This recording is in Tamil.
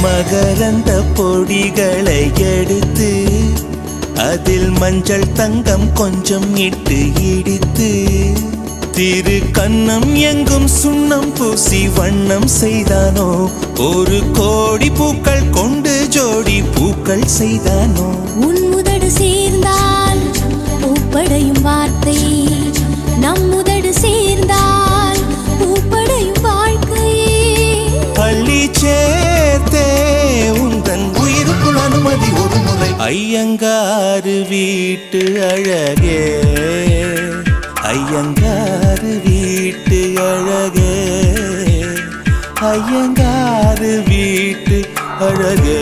மகரந்த பொடிகளை எடுத்து அதில் மஞ்சள் தங்கம் கொஞ்சம் இட்டு இடித்து திரு கண்ணம் எங்கும் சுண்ணம் பூசி வண்ணம் செய்தானோ ஒரு கோடி பூக்கள் கொண்டு ஜோடி பூக்கள் செய்தானோ உன் முதடு சேர்ந்தால் பூப்படையும் வார்த்தை நம் முதடு சேர்ந்தால் பூப்படையும் வாழ்க்கை பள்ளி சேர்த்தே உந்தன் உயிருக்குள் அனுமதி ஒரு முறை ஐயங்காறு வீட்டு அழகே ஐயங்காறு வீட்டு அழகே ஐயங்காறு வீட்டு அழகே